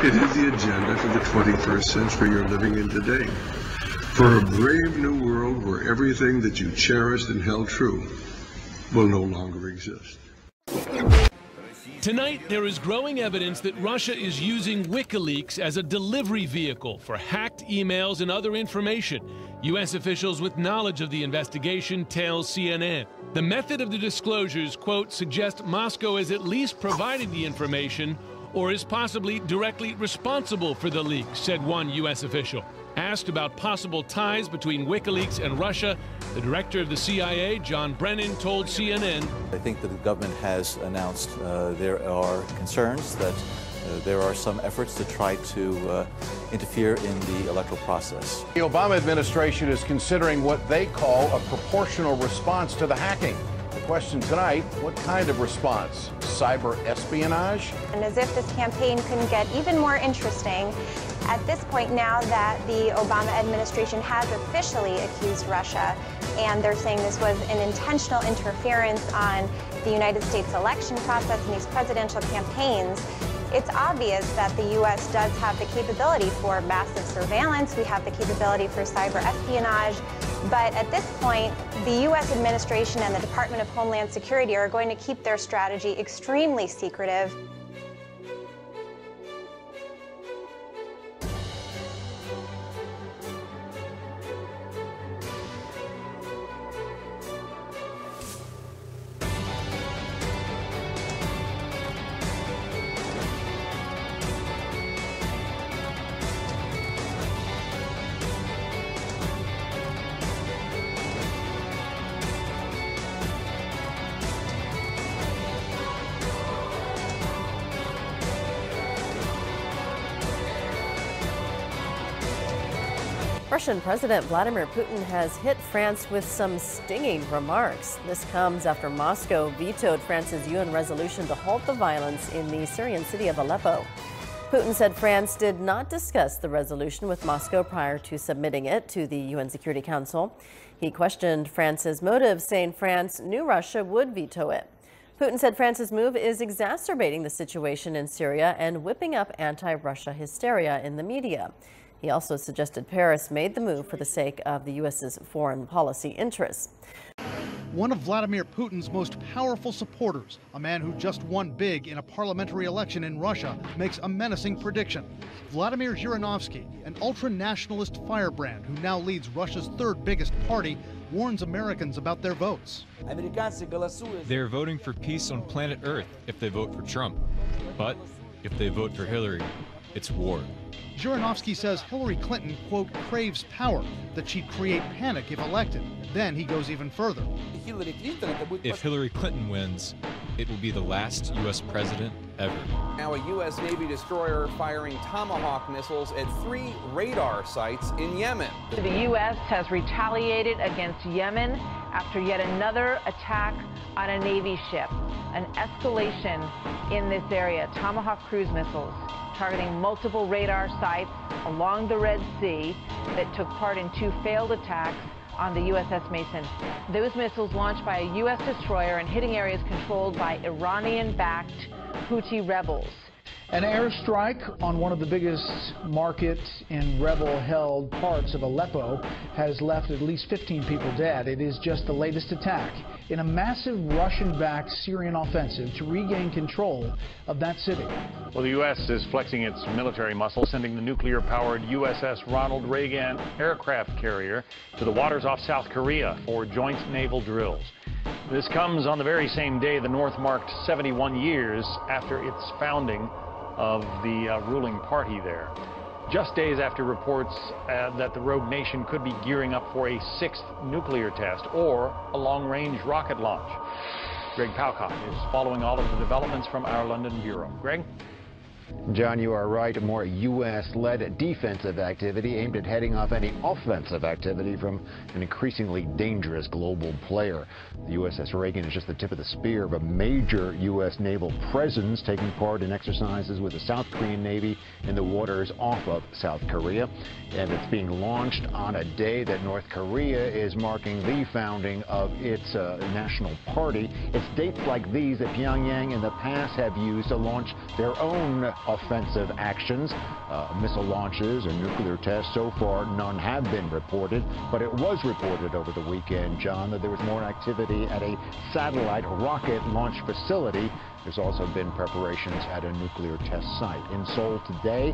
It is the agenda for the 21st century you're living in today. For a brave new world where everything that you cherished and held true will no longer exist. Tonight, there is growing evidence that Russia is using WikiLeaks as a delivery vehicle for hacked emails and other information. U.S. officials with knowledge of the investigation tell CNN. The method of the disclosures, quote, suggest Moscow has at least provided the information or is possibly directly responsible for the leak, said one U.S. official. Asked about possible ties between WikiLeaks and Russia, the director of the CIA, John Brennan, told CNN. I think that the government has announced there are concerns that there are some efforts to try to interfere in the electoral process. The Obama administration is considering what they call a proportional response to the hacking. The question tonight, what kind of response? Cyber espionage? And as if this campaign couldn't get even more interesting, at this point now that the Obama administration has officially accused Russia, and they're saying this was an intentional interference on the United States election process and these presidential campaigns, it's obvious that the U.S. does have the capability for massive surveillance. We have the capability for cyber espionage. But at this point, the U.S. administration and the Department of Homeland Security are going to keep their strategy extremely secretive. Russian President Vladimir Putin has hit France with some stinging remarks. This comes after Moscow vetoed France's UN resolution to halt the violence in the Syrian city of Aleppo. Putin said France did not discuss the resolution with Moscow prior to submitting it to the UN Security Council. He questioned France's motives, saying France knew Russia would veto it. Putin said France's move is exacerbating the situation in Syria and whipping up anti-Russia hysteria in the media. He also suggested Paris made the move for the sake of the U.S.'s foreign policy interests. One of Vladimir Putin's most powerful supporters, a man who just won big in a parliamentary election in Russia, makes a menacing prediction. Vladimir Zhirinovsky, an ultra-nationalist firebrand who now leads Russia's third biggest party, warns Americans about their votes. They're voting for peace on planet Earth if they vote for Trump. But if they vote for Hillary, it's war. Zhirinovsky says Hillary Clinton, quote, craves power, that she'd create panic if elected. Then he goes even further. If Hillary Clinton wins, it will be the last U.S. president ever. Now a U.S. Navy destroyer firing Tomahawk missiles at 3 radar sites in Yemen. The U.S. has retaliated against Yemen after yet another attack on a Navy ship. An escalation in this area. Tomahawk cruise missiles targeting multiple radar sites along the Red Sea that took part in 2 failed attacks on the USS Mason. Those missiles launched by a U.S. destroyer and hitting areas controlled by Iranian-backed Houthi rebels. An airstrike on one of the biggest markets in rebel-held parts of Aleppo has left at least 15 people dead. It is just the latest attack in a massive Russian-backed Syrian offensive to regain control of that city. Well, the U.S. is flexing its military muscle, sending the nuclear-powered USS Ronald Reagan aircraft carrier to the waters off South Korea for joint naval drills. This comes on the very same day the North marked 71 years after its founding of the ruling party there. Just days after reports that the rogue nation could be gearing up for a 6th nuclear test or a long-range rocket launch. Greg Palcott is following all of the developments from our London bureau. Greg? John, you are right. More U.S.-led defensive activity aimed at heading off any offensive activity from an increasingly dangerous global player. The USS Reagan is just the tip of the spear of a major U.S. naval presence taking part in exercises with the South Korean Navy in the waters off of South Korea. And it's being launched on a day that North Korea is marking the founding of its national party. It's dates like these that Pyongyang in the past have used to launch their own offensive actions. Missile launches or nuclear tests, so far none have been reported, but it was reported over the weekend, John, that there was more activity at a satellite rocket launch facility. There's also been preparations at a nuclear test site. In Seoul today,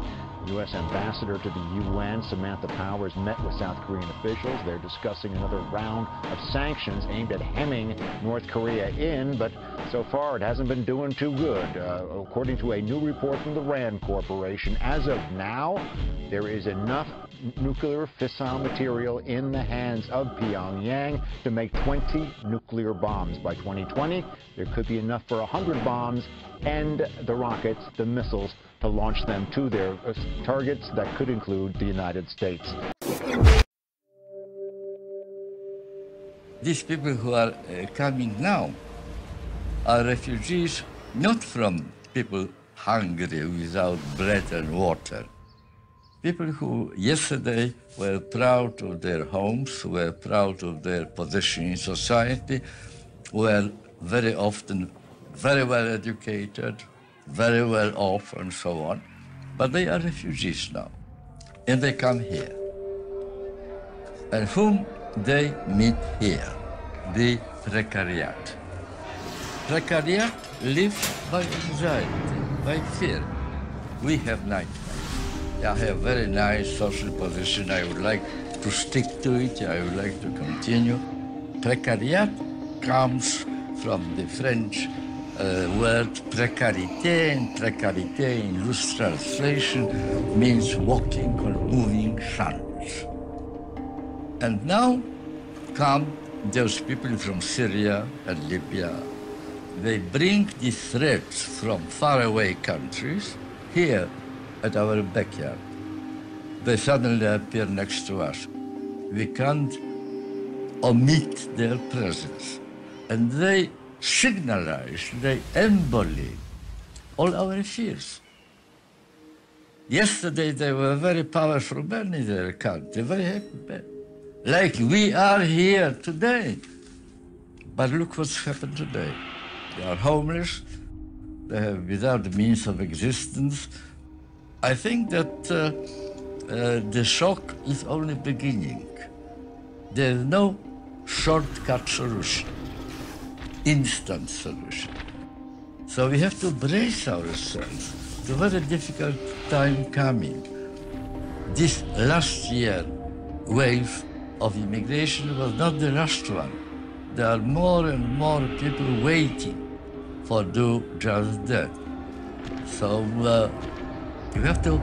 U.S. Ambassador to the UN, Samantha Powers, met with South Korean officials. They're discussing another round of sanctions aimed at hemming North Korea in, but so far it hasn't been doing too good. According to a new report from the RAND Corporation, as of now, there is enough nuclear fissile material in the hands of Pyongyang to make 20 nuclear bombs. By 2020, there could be enough for 100 bombs and the rockets, the missiles, to launch them to their targets that could include the United States. These people who are coming now are refugees not from people hungry without bread and water. People who yesterday were proud of their homes, were proud of their position in society, were very often very well educated, very well off, and so on. But they are refugees now, and they come here. And whom they meet here? The precariat. Precariat lives by anxiety, by fear. We have nightmares. I have a very nice social position. I would like to stick to it. I would like to continue. Precariat comes from the French word précarité, and précarité in loose translation means walking or moving shuns. And now come those people from Syria and Libya. They bring these threats from faraway countries here at our backyard. They suddenly appear next to us. We can't omit their presence. And they signalize, they embody all our fears. Yesterday they were very powerful men in their country, very happy men. Like we are here today. But look what's happened today. They are homeless, they have without the means of existence. I think that the shock is only beginning. There is no shortcut solution, instant solution. So we have to brace ourselves. It's a very difficult time coming. This last year wave of immigration was not the last one. There are more and more people waiting for do just that. So you have to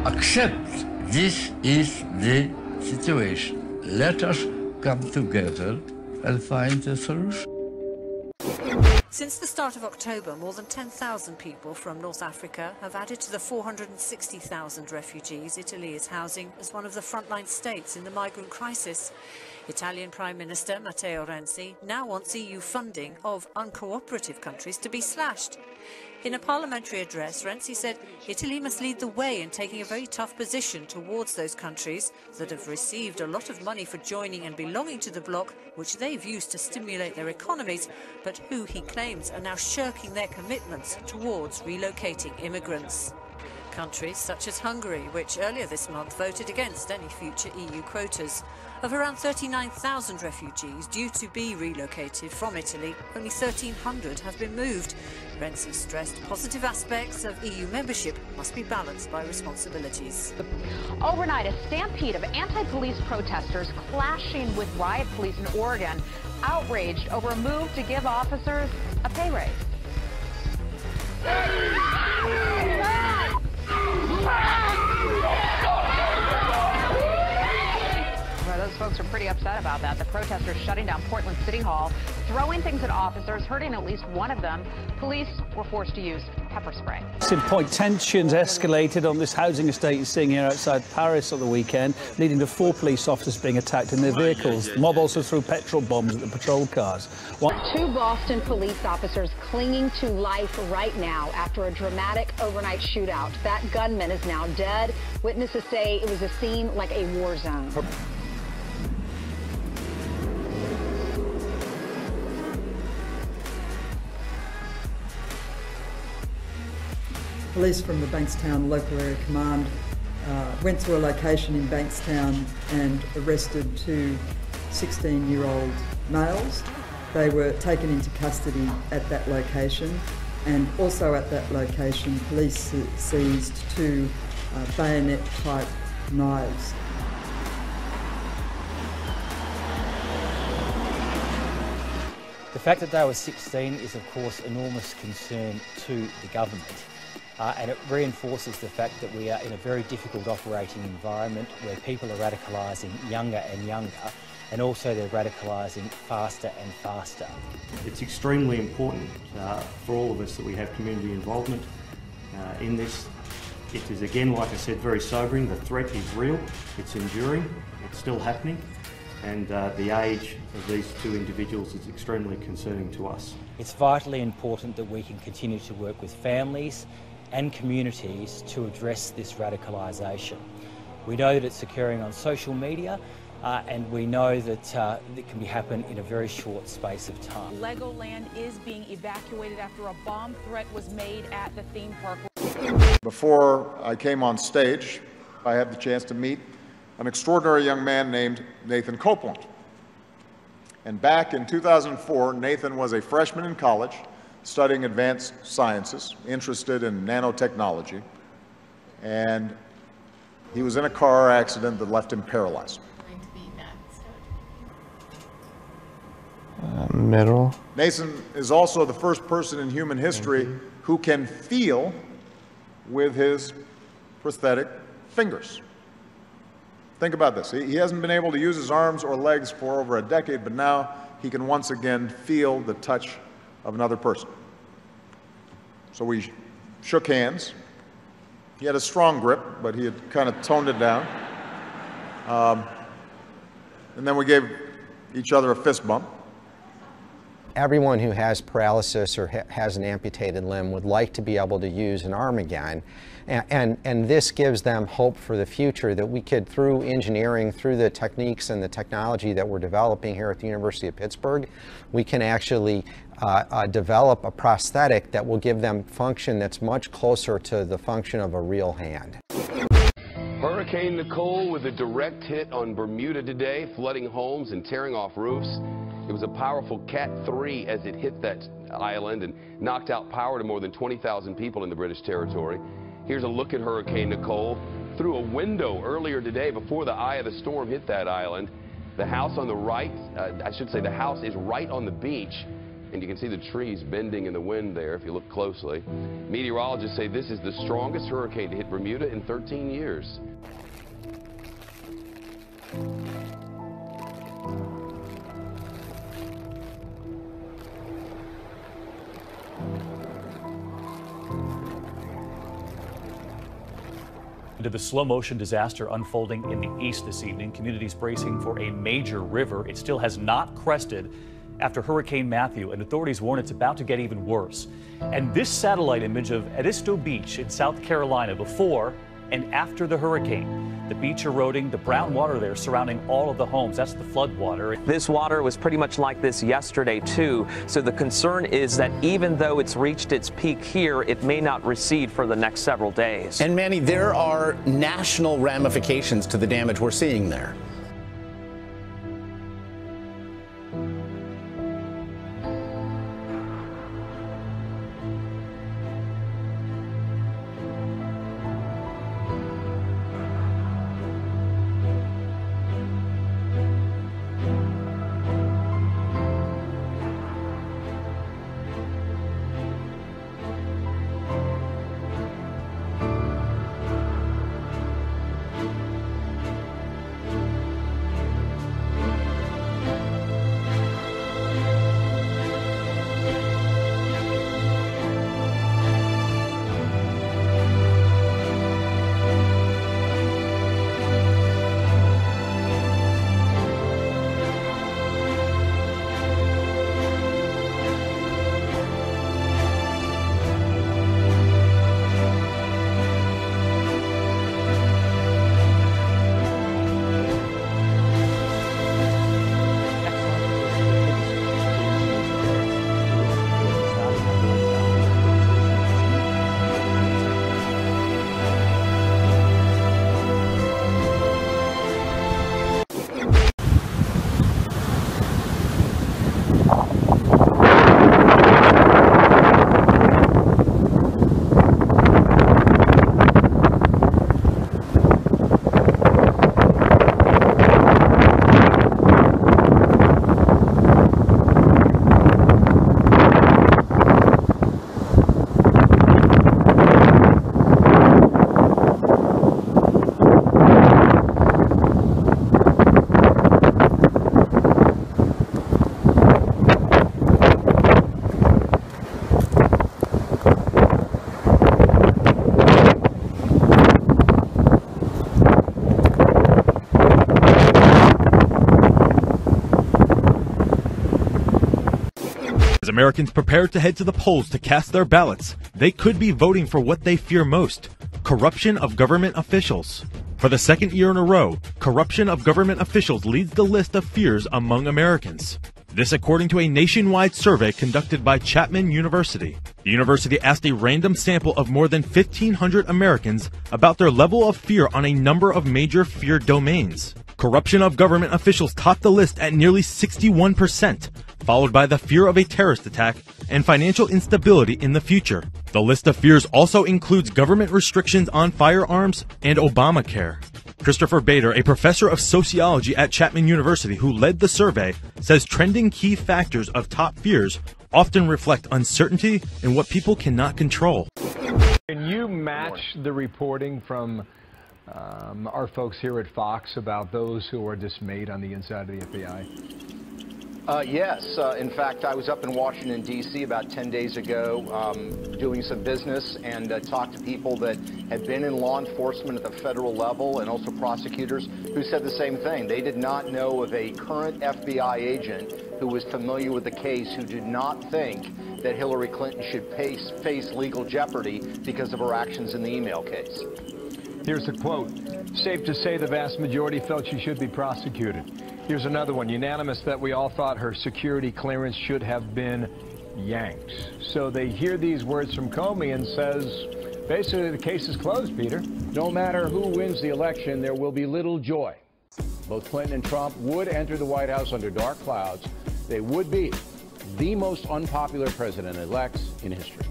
accept this is the situation. Let us come together and find a solution. Since the start of October, more than 10,000 people from North Africa have added to the 460,000 refugees Italy is housing as one of the frontline states in the migrant crisis. Italian Prime Minister Matteo Renzi now wants EU funding of uncooperative countries to be slashed. In a parliamentary address, Renzi said Italy must lead the way in taking a very tough position towards those countries that have received a lot of money for joining and belonging to the bloc, which they've used to stimulate their economies, but who he claims are now shirking their commitments towards relocating immigrants. Countries such as Hungary, which earlier this month voted against any future EU quotas. Of around 39,000 refugees due to be relocated from Italy, only 1,300 have been moved. Renzi stressed positive aspects of EU membership must be balanced by responsibilities. Overnight, a stampede of anti-police protesters clashing with riot police in Oregon, outraged over a move to give officers a pay raise. Well, those folks are pretty upset about that. The protesters shutting down Portland City Hall, throwing things at officers, hurting at least one of them. Police were forced to use pepper spray. Point tensions escalated on this housing estate you're seeing here outside Paris on the weekend, leading to 4 police officers being attacked in their vehicles. The mob also threw petrol bombs at the patrol cars. 2 Boston police officers clinging to life right now after a dramatic overnight shootout. That gunman is now dead. Witnesses say it was a scene like a war zone. police from the Bankstown Local Area Command went to a location in Bankstown and arrested two 16-year-old males. They were taken into custody at that location, and also at that location police seized two bayonet-type knives. The fact that they were 16 is of course enormous concern to the government. And it reinforces the fact that we are in a very difficult operating environment where people are radicalising younger and younger, and also they're radicalising faster and faster. It's extremely important for all of us that we have community involvement in this. It is, again, like I said, very sobering. The threat is real, it's enduring, it's still happening, and the age of these two individuals is extremely concerning to us. It's vitally important that we can continue to work with families and communities to address this radicalisation. We know that it's occurring on social media, and we know that it can happen in a very short space of time. Legoland is being evacuated after a bomb threat was made at the theme park. Before I came on stage, I had the chance to meet an extraordinary young man named Nathan Copeland. And back in 2004, Nathan was a freshman in college, studying advanced sciences, interested in nanotechnology, and he was in a car accident that left him paralyzed. Middle. Nathan is also the first person in human history who can feel with his prosthetic fingers. Think about this. He hasn't been able to use his arms or legs for over a decade, but now he can once again feel the touch of another person. So we shook hands. He had a strong grip, but he had kind of toned it down. And then we gave each other a fist bump. Everyone who has paralysis or has an amputated limb would like to be able to use an arm again. And this gives them hope for the future, that we could, through engineering, through the techniques and the technology that we're developing here at the University of Pittsburgh, we can actually develop a prosthetic that will give them function that's much closer to the function of a real hand. Hurricane Nicole with a direct hit on Bermuda today, flooding homes and tearing off roofs. It was a powerful Cat 3 as it hit that island and knocked out power to more than 20,000 people in the British territory. Here's a look at Hurricane Nicole through a window earlier today before the eye of the storm hit that island. The house on the right, I should say the house is right on the beach, and you can see the trees bending in the wind there if you look closely. Meteorologists say this is the strongest hurricane to hit Bermuda in 13 years. To the slow-motion disaster unfolding in the east this evening, communities bracing for a major river. It still has not crested after Hurricane Matthew, and authorities warn it's about to get even worse. And this satellite image of Edisto Beach in South Carolina before and after the hurricane. The beach eroding, the brown water there surrounding all of the homes. That's the flood water. This water was pretty much like this yesterday, too. So the concern is that even though it's reached its peak here, it may not recede for the next several days. And Manny, there are national ramifications to the damage we're seeing there. Americans prepare to head to the polls to cast their ballots, they could be voting for what they fear most: corruption of government officials. For the second year in a row, corruption of government officials leads the list of fears among Americans. This according to a nationwide survey conducted by Chapman University. The university asked a random sample of more than 1,500 Americans about their level of fear on a number of major fear domains. Corruption of government officials topped the list at nearly 61%, followed by the fear of a terrorist attack and financial instability in the future. The list of fears also includes government restrictions on firearms and Obamacare. Christopher Bader, a professor of sociology at Chapman University who led the survey, says trending key factors of top fears often reflect uncertainty and what people cannot control. Can you match the reporting from our folks here at Fox about those who are dismayed on the inside of the FBI? Yes. In fact, I was up in Washington, D.C. about 10 days ago doing some business and talked to people that had been in law enforcement at the federal level and also prosecutors who said the same thing. They did not know of a current FBI agent who was familiar with the case who did not think that Hillary Clinton should face legal jeopardy because of her actions in the email case. Here's a quote. Safe to say the vast majority felt she should be prosecuted. Here's another one. Unanimous that we all thought her security clearance should have been yanked. So they hear these words from Comey and says, basically the case is closed, Peter. No matter who wins the election, there will be little joy. Both Clinton and Trump would enter the White House under dark clouds. They would be the most unpopular president-elects in history.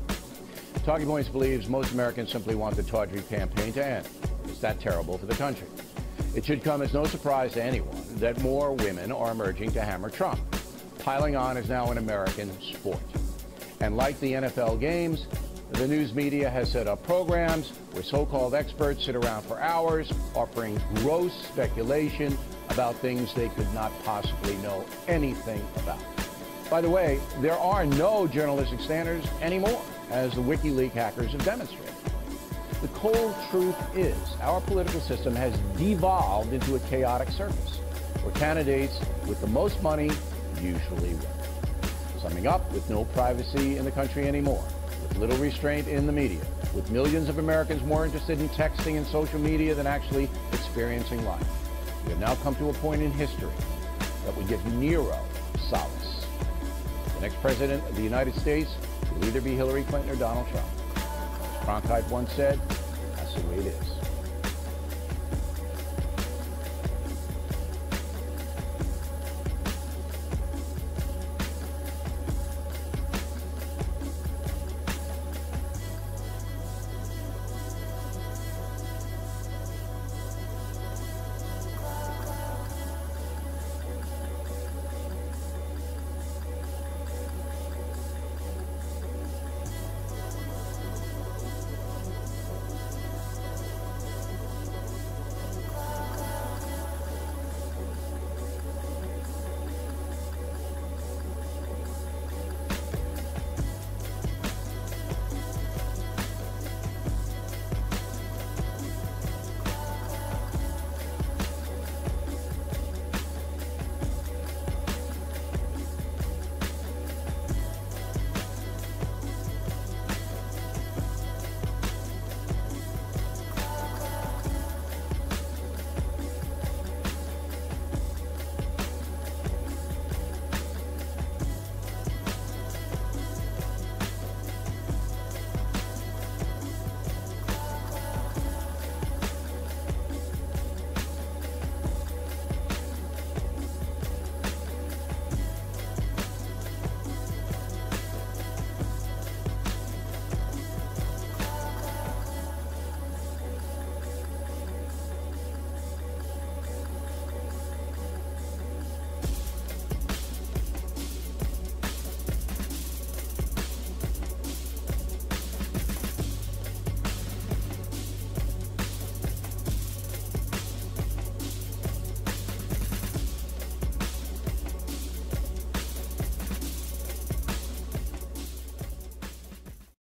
Talking Points believes most Americans simply want the tawdry campaign to end. It's that terrible for the country. It should come as no surprise to anyone that more women are emerging to hammer Trump. Piling on is now an American sport. And like the NFL games, the news media has set up programs where so-called experts sit around for hours offering gross speculation about things they could not possibly know anything about. By the way, there are no journalistic standards anymore, as the WikiLeaks hackers have demonstrated. The cold truth is our political system has devolved into a chaotic circus where candidates with the most money usually win. Summing up, with no privacy in the country anymore, with little restraint in the media, with millions of Americans more interested in texting and social media than actually experiencing life, we have now come to a point in history that would give Nero solace. The next president of the United States will either be Hillary Clinton or Donald Trump. Cronkite once said, that's the way it is.